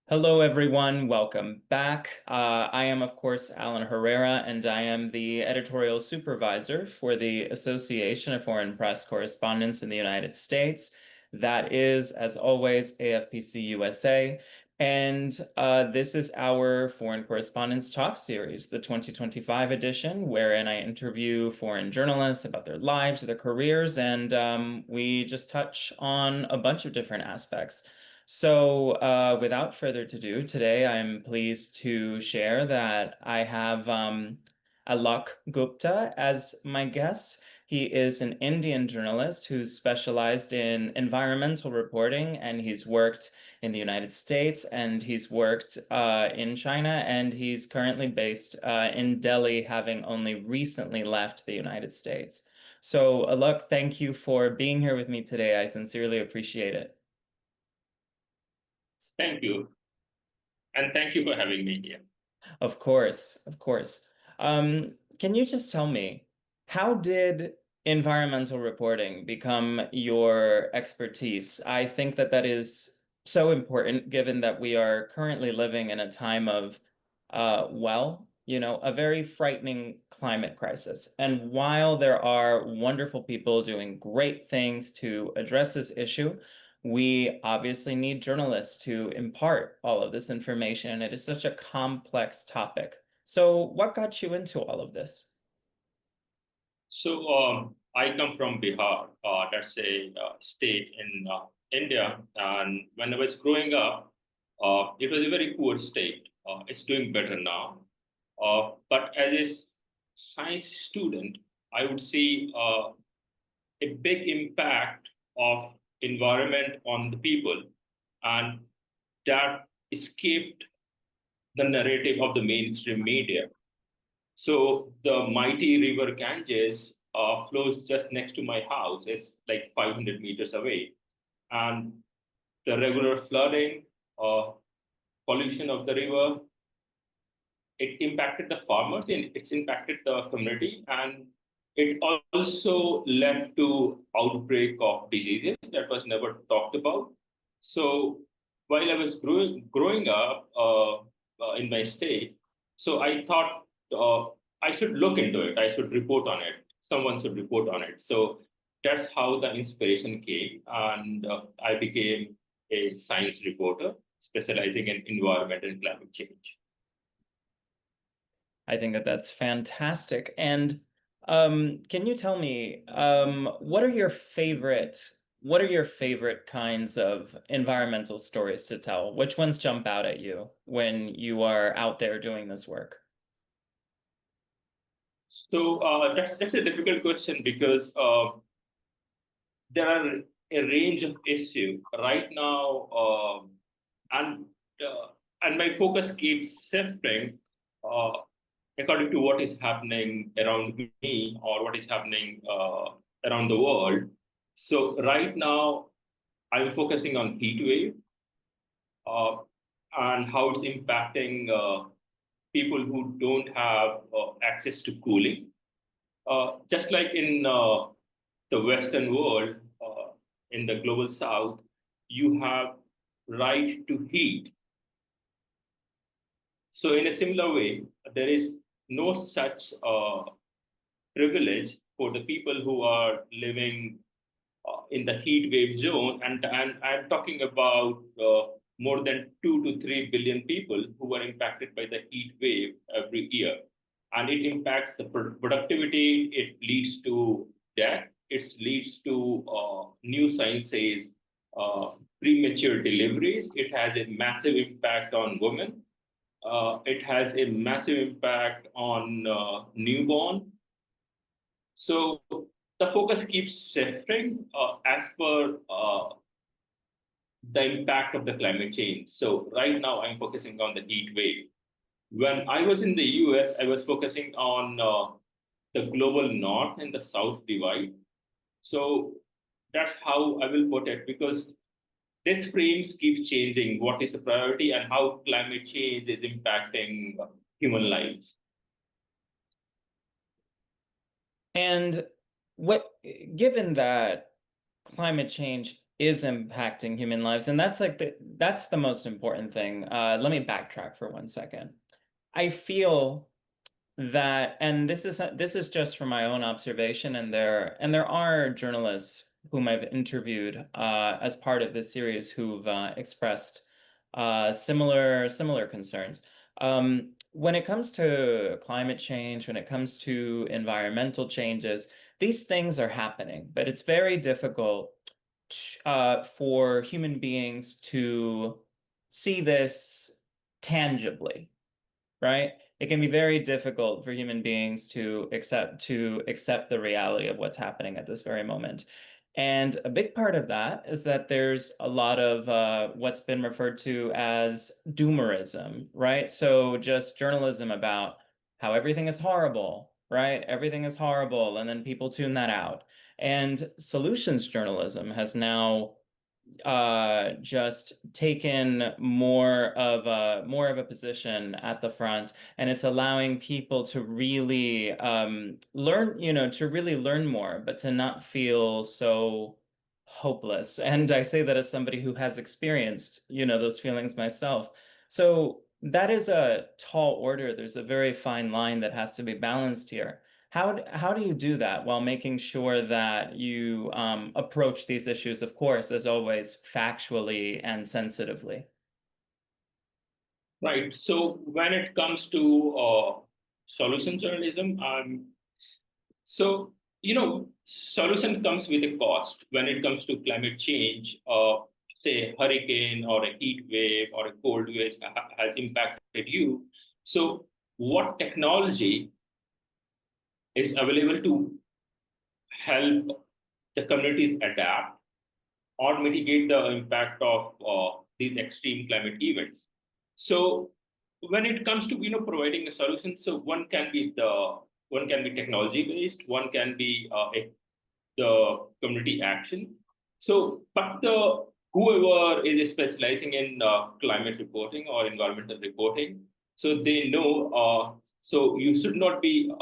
Hello, everyone. Welcome back. I am, of course, Alan Herrera, and I am the editorial supervisor for the Association of Foreign Press Correspondents in the United States. That is, as always, AFPC-USA. And this is our Foreign Correspondents Talk series, the 2025 edition, wherein I interview foreign journalists about their lives, their careers, and we just touch on a bunch of different aspects. So, without further ado, today I'm pleased to share that I have Alok Gupta as my guest. He is an Indian journalist who's specialized in environmental reporting, and he's worked in the United States, and he's worked in China, and he's currently based in Delhi, having only recently left the United States. So, Alok, thank you for being here with me today. I sincerely appreciate it. Thank you. And thank you for having me here. Of course, of course. Can you just tell me, how did environmental reporting become your expertise? I think that that is so important given that we are currently living in a time of, a very frightening climate crisis. And while there are wonderful people doing great things to address this issue, we obviously need journalists to impart all of this information. It is such a complex topic. So, what got you into all of this? So I come from Bihar. That's a state in India. And when I was growing up, it was a very poor state. It's doing better now. But as a science student, I would see a big impact of environment on the people, and that escaped the narrative of the mainstream media. So the mighty river Ganges flows just next to my house. It's like 500 meters away. And the regular flooding, uh, pollution of the river, it impacted the farmers and it's impacted the community. And it also led to outbreak of diseases that was never talked about. So while I was growing up in my state, so I thought I should look into it. I should report on it. Someone should report on it. So that's how the inspiration came, and I became a science reporter specializing in environment and climate change. I think that that's fantastic. And can you tell me, what are your favorite kinds of environmental stories to tell? Which ones jump out at you when you are out there doing this work? So that's a difficult question because there are a range of issues right now, and uh, and my focus keeps shifting uh, according to what is happening around me or what is happening around the world. So right now, I'm focusing on heat wave uh, and how it's impacting people who don't have access to cooling. Just like in the Western world, in the global South, you have right to heat. So in a similar way, there is no such privilege for the people who are living in the heat wave zone. And I'm talking about more than 2 to 3 billion people who are impacted by the heat wave every year. And it impacts the productivity, it leads to death, it leads to new science says uh, premature deliveries. It has a massive impact on women. It has a massive impact on newborn. So the focus keeps shifting as per the impact of the climate change. So right now I'm focusing on the heat wave. When I was in the US, I was focusing on the global north and the south divide. So that's how I will put it, because this frames keeps changing what is the priority and how climate change is impacting human lives. And what, given that climate change is impacting human lives. And that's like that's the most important thing. Let me backtrack for 1 second. I feel that, and this is just from my own observation, and there are journalists whom I've interviewed as part of this series who've expressed similar concerns. When it comes to climate change, when it comes to environmental changes, these things are happening, but it's very difficult for human beings to see this tangibly, right? It can be very difficult for human beings to accept the reality of what's happening at this very moment. And a big part of that is that there's a lot of what's been referred to as doomerism, right? So just journalism about how everything is horrible, right? Everything is horrible, and then people tune that out. And solutions journalism has now just taken more of a position at the front, and it's allowing people to really learn, to really learn more, but to not feel so hopeless. And I say that as somebody who has experienced, those feelings myself. So that is a tall order. There's a very fine line that has to be balanced here. How do you do that while making sure that you approach these issues, of course, as always, factually and sensitively? Right. So when it comes to solution journalism, so solution comes with a cost when it comes to climate change. Say hurricane or a heat wave or a cold wave has impacted you. So what technology is available to help the communities adapt or mitigate the impact of these extreme climate events? So when it comes to providing a solution, so one can be technology based, one can be the community action. So, but the whoever is specializing in climate reporting or environmental reporting, so they know. So you should not be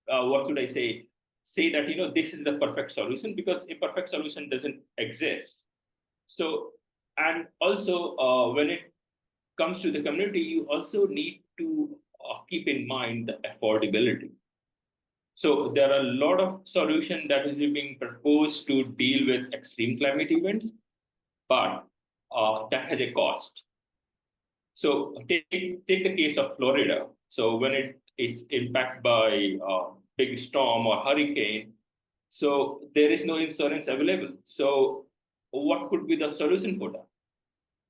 what should I say? Say that this is the perfect solution, because a perfect solution doesn't exist. So, and also when it comes to the community, you also need to keep in mind the affordability. So there are a lot of solutions that is being proposed to deal with extreme climate events, but that has a cost. So take the case of Florida. So when it is impacted by big storm or hurricane, so there is no insurance available. So what could be the solution for that?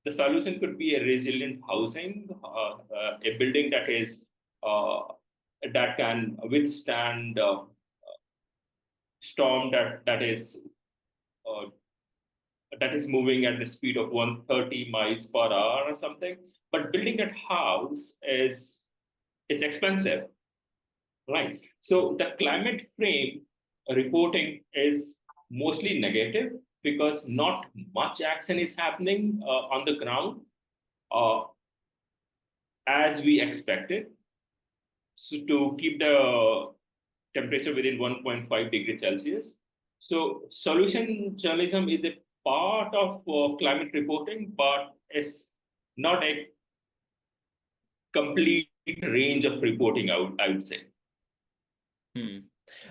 The solution could be a resilient housing, a building uh, that can withstand storm uh, that is moving at the speed of 130 miles per hour or something. But building that house is expensive, right? So the climate frame reporting is mostly negative because not much action is happening on the ground uh, as we expected. So to keep the temperature within 1.5 degrees Celsius. So solution journalism is a part of climate reporting, but it's not a complete range of reporting out, I would say.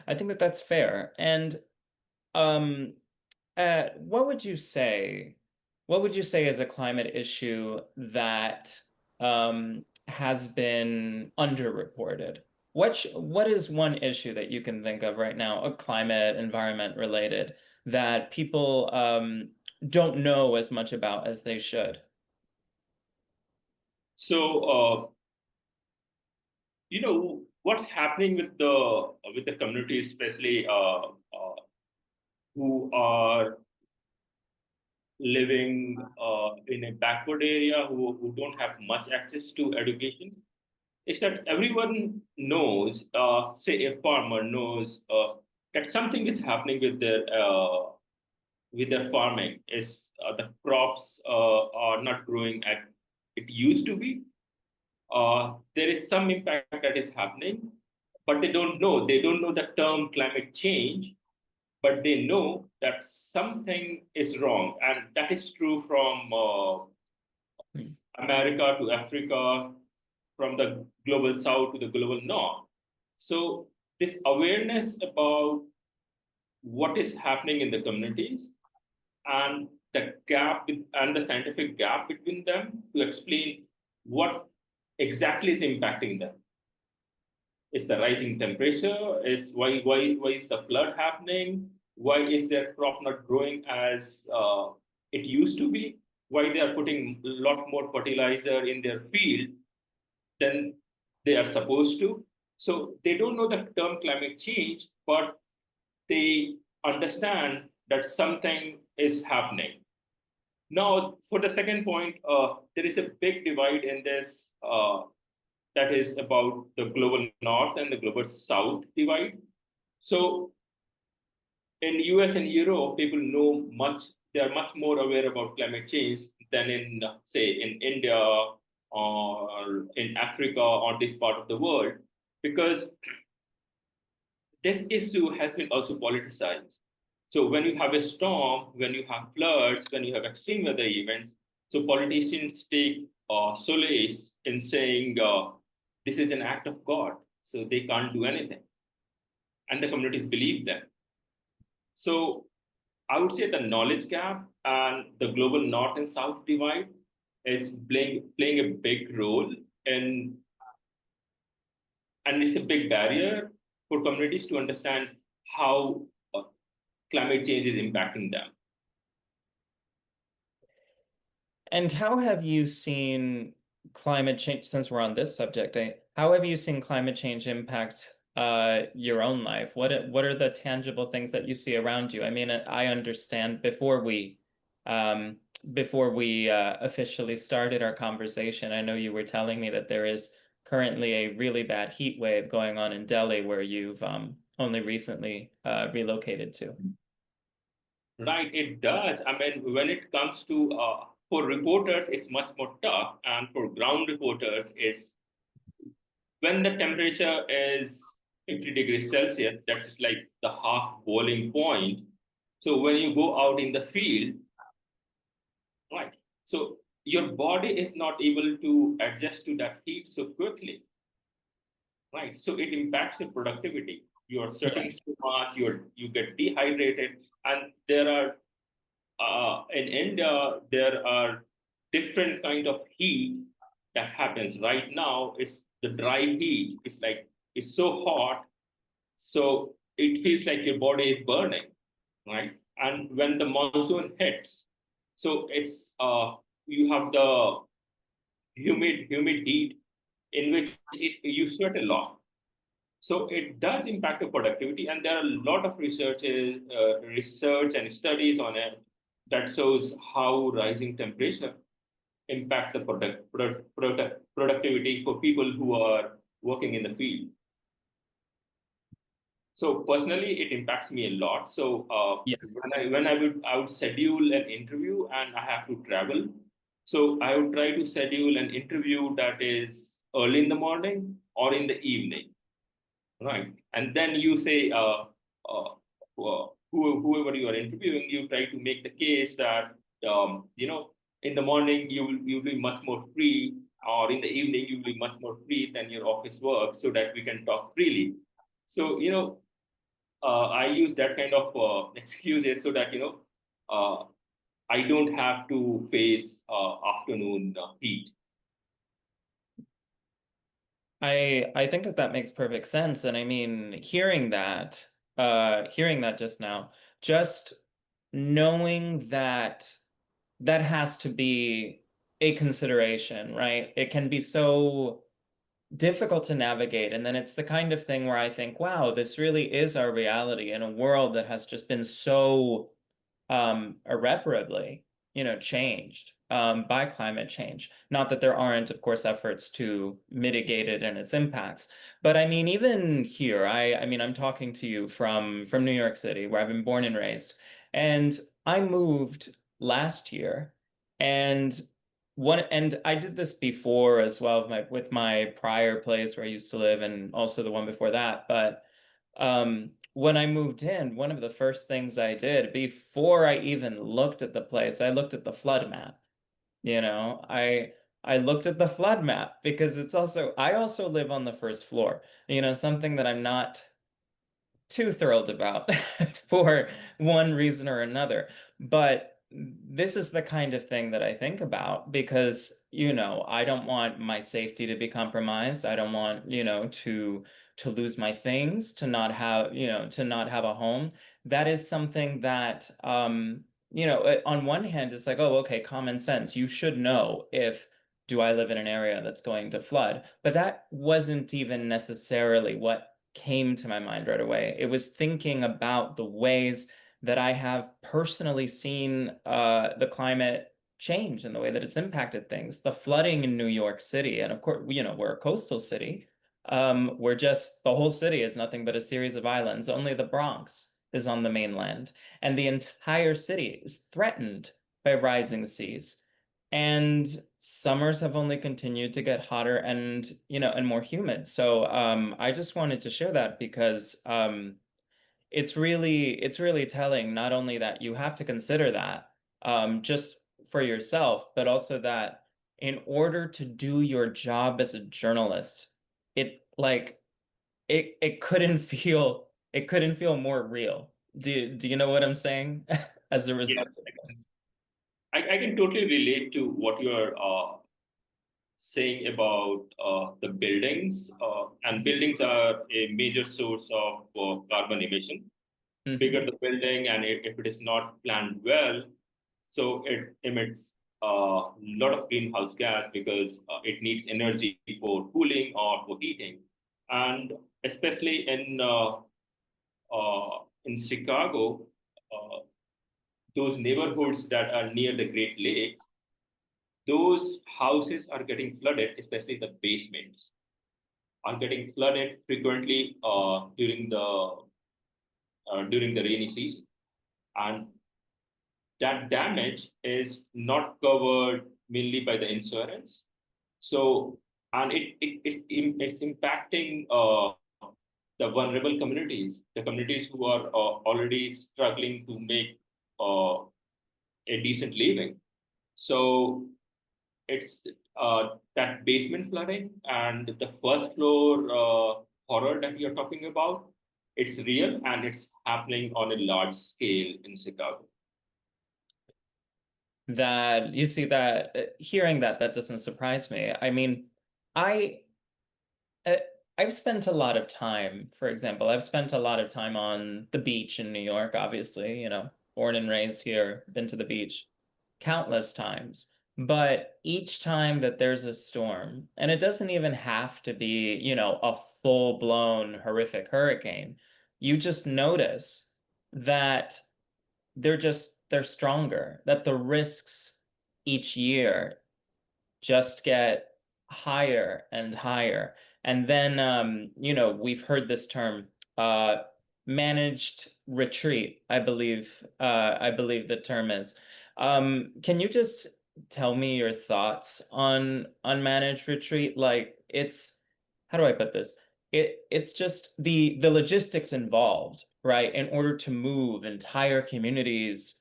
I think that that's fair. And um, what would you say? What would you say is a climate issue that has been underreported? What is one issue that you can think of right now, a climate, environment related, that people don't know as much about as they should? So what's happening with the community, especially who are living in a backward area, who don't have much access to education, is that everyone knows, say a farmer knows that something is happening with their farming. Is the crops are not growing as it used to be. There is some impact that is happening, but they don't know. They don't know the term climate change, but they know that something is wrong. And that is true from America to Africa, from the global south to the global north. So this awareness about what is happening in the communities and the gap and the scientific gap between them to explain what exactly is impacting them. Is the rising temperature? Is why is the flood happening? Why is their crop not growing as it used to be? Why they are putting a lot more fertilizer in their field than they are supposed to? So they don't know the term climate change, but they understand that something is happening. Now, for the second point, there is a big divide in this that is about the global north and the global south divide. So in US and Europe, people know much, they are much more aware about climate change than in, say, in India or in Africa or this part of the world, because this issue has been also politicized. So when you have a storm, when you have floods, when you have extreme weather events, so politicians take solace in saying this is an act of God, so they can't do anything, and the communities believe them. So I would say the knowledge gap and the global north and south divide is playing a big role in, and it's a big barrier for communities to understand how climate change is impacting them. And how have you seen climate change, since we're on this subject, how have you seen climate change impact your own life? What are the tangible things that you see around you? I mean, I understand before we officially started our conversation, I know you were telling me that there is currently a really bad heat wave going on in Delhi, where you've only recently relocated to. Right, it does. I mean, when it comes to for reporters, it's much more tough, and for ground reporters, it's when the temperature is 50 degrees Celsius. That's like the half boiling point. So when you go out in the field, right? So your body is not able to adjust to that heat so quickly, right? So it impacts your productivity. You are sweating so much, you get dehydrated, and there are in India, there are different kind of heat that happens. Right now, it's the dry heat. It's like it's so hot, so it feels like your body is burning, right? And when the monsoon hits, so it's you have the humid heat in which you sweat a lot. So it does impact the productivity, and there are a lot of research and studies on it that shows how rising temperature impact the productivity for people who are working in the field. So personally, it impacts me a lot. So Yes. when I would schedule an interview and I have to travel, so I would try to schedule an interview that is early in the morning or in the evening. Right. And then you say, whoever you are interviewing, you try to make the case that, in the morning you'll be much more free, or in the evening you'll be much more free than your office work, so that we can talk freely. So, I use that kind of excuses so that, I don't have to face afternoon heat. I think that makes perfect sense. And I mean, hearing that just now, just knowing that that has to be a consideration, right? It can be so difficult to navigate. And then it's the kind of thing where I think, wow, this really is our reality in a world that has just been so irreparably, changed by climate change. Not that there aren't, of course, efforts to mitigate it and its impacts, but I mean, even here, I mean, I'm talking to you from New York City, where I've been born and raised, and I moved last year, and and I did this before as well with my prior place where I used to live, and also the one before that, but when I moved in, one of the first things I did before I even looked at the place, I looked at the flood map. You know, I looked at the flood map because I also live on the first floor. You know, something that I'm not too thrilled about for one reason or another. But this is the kind of thing that I think about because, you know, I don't want my safety to be compromised. I don't want, you know, to lose my things, to not have, you know, to not have a home. That is something that you know, on one hand, it's like, oh, okay, common sense. You should know if do I live in an area that's going to flood? But that wasn't even necessarily what came to my mind right away. It was thinking about the ways that I have personally seen the climate change and the way that it's impacted things. The flooding in New York City, and of course, you know, we're a coastal city. We're just the whole city is nothing but a series of islands. Only the Bronx is on the mainland, and the entire city is threatened by rising seas. And summers have only continued to get hotter and, you know, and more humid. So I just wanted to share that because it's really telling not only that you have to consider that just for yourself, but also that in order to do your job as a journalist, it like it couldn't feel more real. Do you know what I'm saying as a Yeah, result of this? I can totally relate to what you're saying about the buildings, and buildings are a major source of carbon emission. Hmm. Bigger the building, and if it is not planned well, so it emits a lot of greenhouse gas because it needs energy for cooling or for heating, and especially in Chicago, uh, those neighborhoods that are near the Great Lakes, those houses are getting flooded, especially the basements are getting flooded frequently during the rainy season, and that damage is not covered mainly by the insurance. So, and it's impacting the vulnerable communities, the communities who are already struggling to make uh, a decent living. So it's that basement flooding and the first floor horror that you're talking about. It's real and it's happening on a large scale in Chicago. That you see that hearing that that doesn't surprise me. I mean, I uh, I've spent a lot of time, for example, I've spent a lot of time on the beach in New York, obviously, you know, born and raised here, been to the beach countless times. But each time that there's a storm, and it doesn't even have to be, you know, a full-blown horrific hurricane, you just notice that they're stronger, that the risks each year just get higher and higher. And then, you know, we've heard this term, uh, managed retreat, I believe the term is. Can you just tell me your thoughts on managed retreat? Like it's, how do I put this? It's just the logistics involved, right? In order to move entire communities,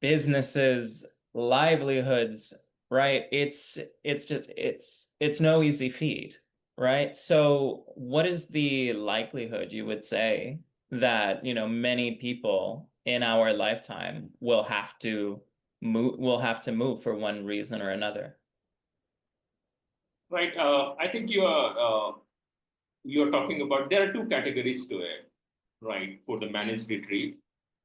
businesses, livelihoods, right? It's just it's no easy feat, right? So what is the likelihood you would say that, you know, many people in our lifetime will have to move for one reason or another? Right. I think you're talking about there are two categories to it, right, for the managed retreat.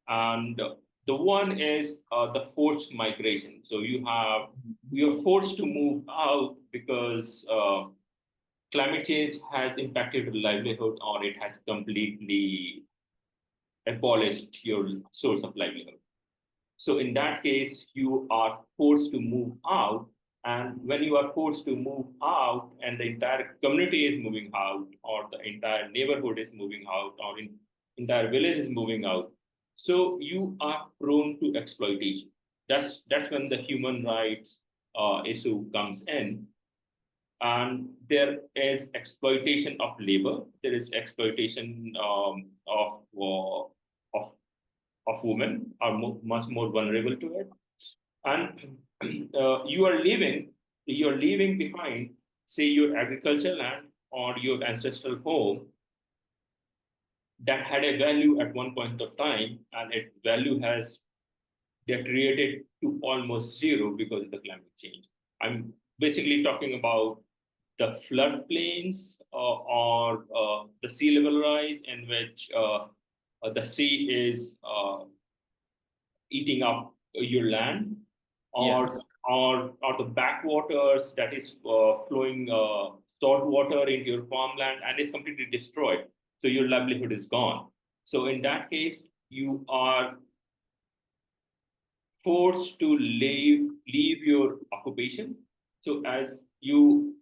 And the one is the forced migration. So you're forced to move out because climate change has impacted your livelihood or it has completely abolished your source of livelihood. So in that case, you are forced to move out. And when you are forced to move out and the entire community is moving out, or the entire neighborhood is moving out, or entire village is moving out, so you are prone to exploitation. That's when the human rights issue comes in. And there is exploitation of labor. There is exploitation of women are much more vulnerable to it. And you are leaving behind, say, your agricultural land or your ancestral home that had a value at one point of time, and its value has deteriorated to almost zero because of the climate change. I'm basically talking about the floodplains or the sea level rise, in which the sea is eating up your land, or Yes. or the backwaters that is flowing salt water into your farmland and it's completely destroyed. So your livelihood is gone. So in that case, you are forced to leave your occupation. So as you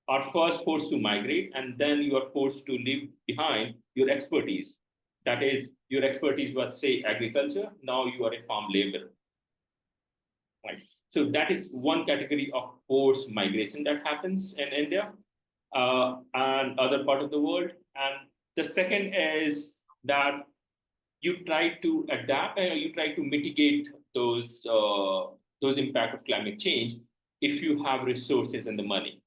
are first forced to migrate, and then you are forced to leave behind your expertise. That is, your expertise was, say, agriculture. Now you are a farm laborer, right? So that is one category of forced migration that happens in India and other part of the world. And the second is that you try to adapt and you try to mitigate those impact of climate change if you have resources and the money.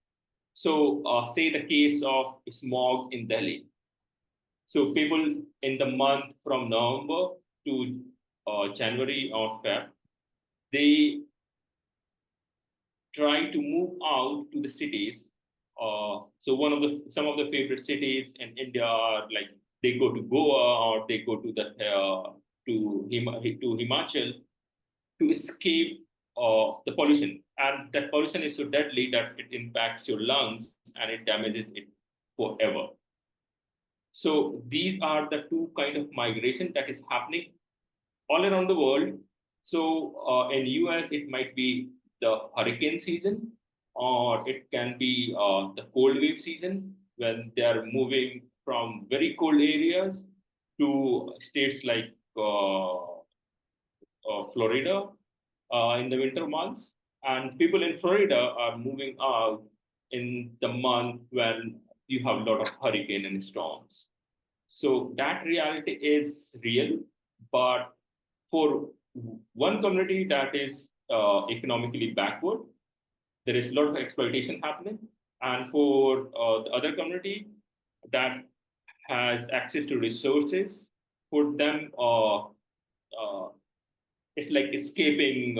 So, say the case of smog in Delhi. So, people in the month from November to January or Feb, they try to move out to the cities. So, some of the favorite cities in India are like they go to Goa or they go to to Himachal to escape the pollution. And that pollution is so deadly that it impacts your lungs and it damages it forever. So these are the two kind of migration that is happening all around the world. So in US, it might be the hurricane season, or it can be the cold wave season when they are moving from very cold areas to states like Florida in the winter months, and people in Florida are moving out in the month when you have a lot of hurricane and storms. So that reality is real, but for one community that is economically backward, there is a lot of exploitation happening, and for the other community that has access to resources, for them, it's like escaping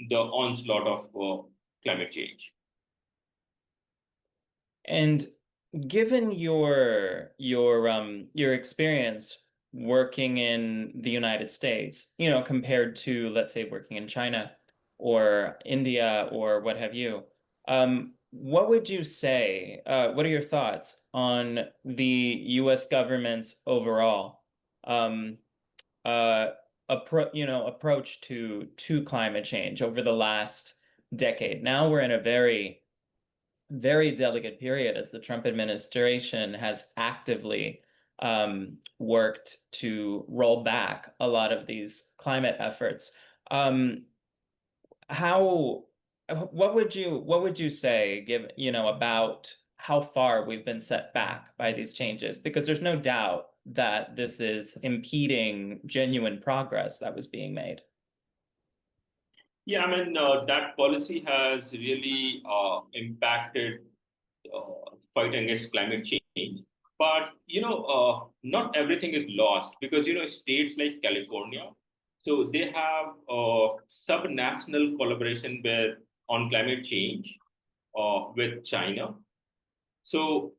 the onslaught of climate change. And given your experience working in the United States, compared to, let's say, working in China or India or what have you, what would you say? What are your thoughts on the U.S. government's overall um, uh, approach to climate change over the last decade? Now we're in a very delicate period as the Trump administration has actively worked to roll back a lot of these climate efforts. Um, how, what would you say, about how far we've been set back by these changes? Because there's no doubt that this is impeding genuine progress that was being made. Yeah, I mean, that policy has really impacted fight against climate change. But, not everything is lost because, states like California, so they have sub-national collaboration on climate change with China. So,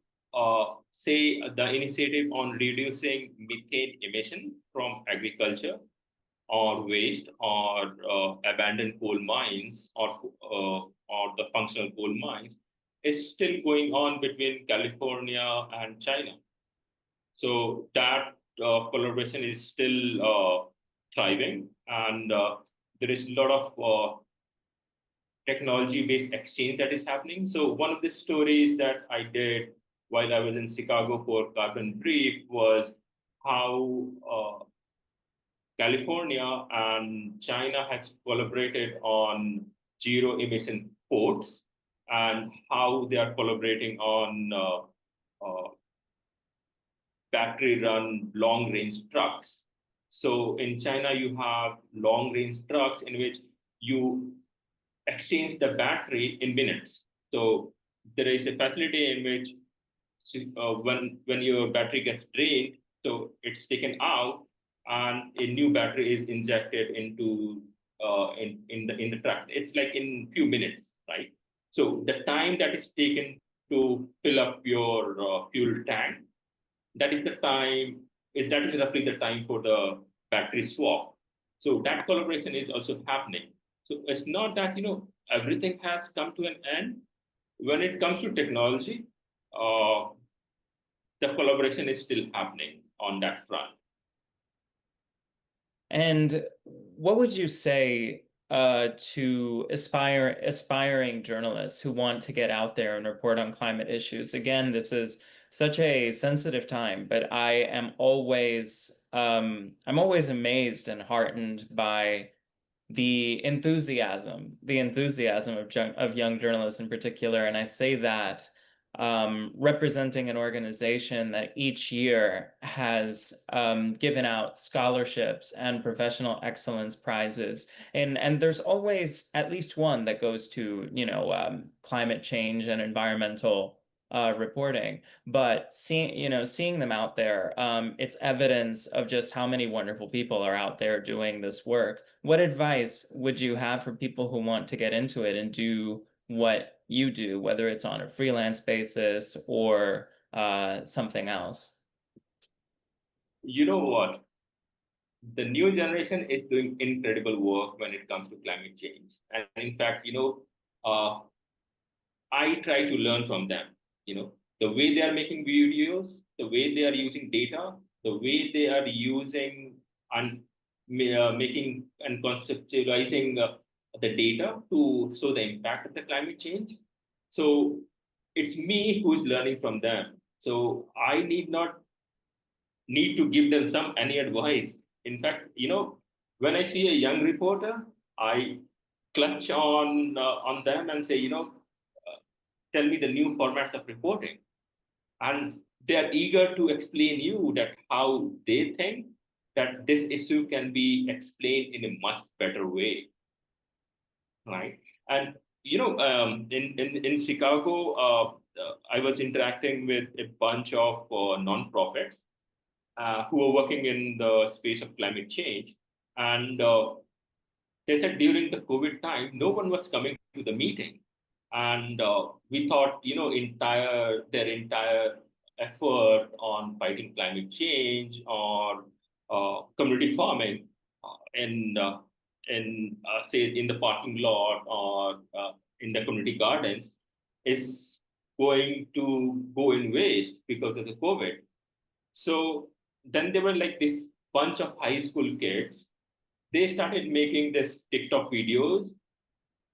say the initiative on reducing methane emission from agriculture or waste or abandoned coal mines or the functional coal mines is still going on between California and China. So that collaboration is still thriving, and there is a lot of technology-based exchange that is happening. So one of the stories that I did while I was in Chicago for Carbon Brief was how California and China has collaborated on zero emission ports. and how they are collaborating on battery run long range trucks. So in China, you have long range trucks in which you exchange the battery in minutes. So there is a facility in which when your battery gets drained, so it's taken out and a new battery is injected into in the truck. It's like in few minutes, right? So the time that is taken to fill up your fuel tank, that is the time. That is roughly the time for the battery swap. So that collaboration is also happening. So it's not that everything has come to an end. When it comes to technology, uh, the collaboration is still happening on that front. And what would you say to aspiring journalists who want to get out there and report on climate issues? Again, this is such a sensitive time, but I'm always amazed and heartened by the enthusiasm of young journalists in particular. And I say that representing an organization that each year has given out scholarships and professional excellence prizes. And there's always at least one that goes to, climate change and environmental reporting. But seeing them out there, it's evidence of just how many wonderful people are out there doing this work. What advice would you have for people who want to get into it and do what you do, whether it's on a freelance basis or something else? You know what? The new generation is doing incredible work when it comes to climate change. And in fact, I try to learn from them. The way they are making videos, the way they are using data, the way they are using and making and conceptualizing the data to show the impact of the climate change. So it's me who's learning from them. So I need to give them some any advice. In fact, when I see a young reporter, I clutch on them and say, tell me the new formats of reporting. And they are eager to explain you that how they think that this issue can be explained in a much better way, right? And in Chicago, I was interacting with a bunch of nonprofits who are working in the space of climate change, and they said during the COVID time, no one was coming to the meeting. And we thought, their entire effort on fighting climate change or community farming say in the parking lot or in the community gardens is going to go in waste because of the COVID. So then there were like this bunch of high school kids. They started making this TikTok videos,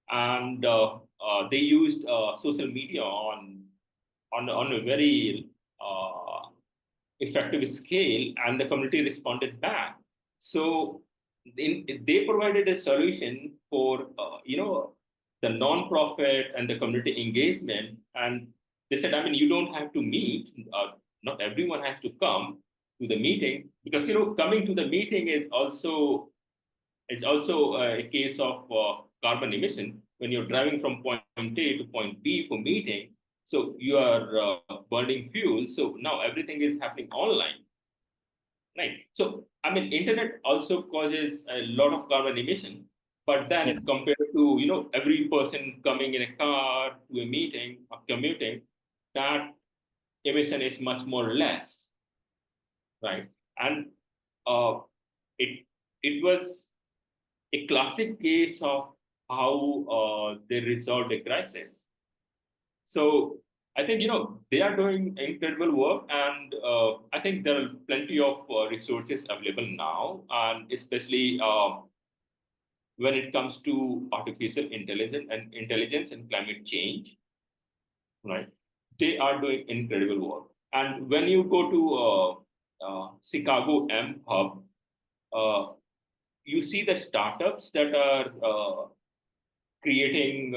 and they used social media on a very effective scale, and the community responded back. So they provided a solution for the nonprofit and the community engagement, and they said, I mean, you don't have to meet. Not everyone has to come to the meeting, because coming to the meeting is also a case of carbon emission. When you're driving from point A to point B for meeting, so you are burning fuel. So now everything is happening online, right? So I mean, internet also causes a lot of carbon emission, but Yeah. then compared to every person coming in a car to a meeting or commuting, that emission is much more less, right? And uh, it it was a classic case of how they resolved a crisis. So I think they are doing incredible work, and I think there are plenty of resources available now, and especially when it comes to artificial intelligence and climate change, right? They are doing incredible work. And when you go to Chicago M Hub, uh, you see the startups that are creating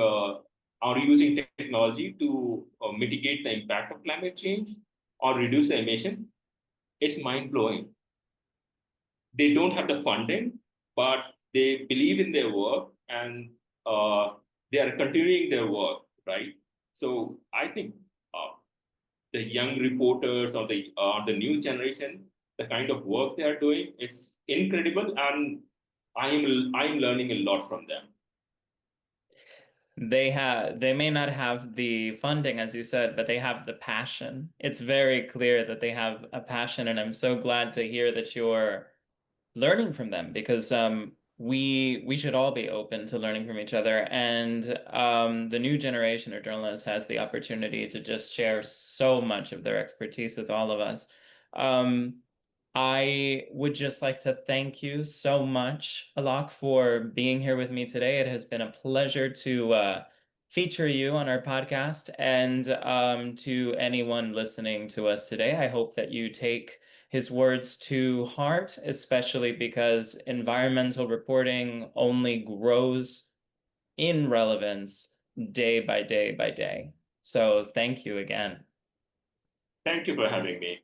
are using technology to mitigate the impact of climate change or reduce the emission, it's mind blowing. They don't have the funding, but they believe in their work and they are continuing their work, right? So I think the young reporters or the new generation, the kind of work they are doing is incredible, and I'm learning a lot from them. They may not have the funding, as you said, but they have the passion. It's very clear that they have a passion, and I'm so glad to hear that you're learning from them, because we should all be open to learning from each other. And the new generation of journalists has the opportunity to just share so much of their expertise with all of us. Um, I would just like to thank you so much, Alok, for being here with me today. It has been a pleasure to feature you on our podcast. And to anyone listening to us today, I hope that you take his words to heart, especially because environmental reporting only grows in relevance day by day by day. So thank you again. Thank you for having me.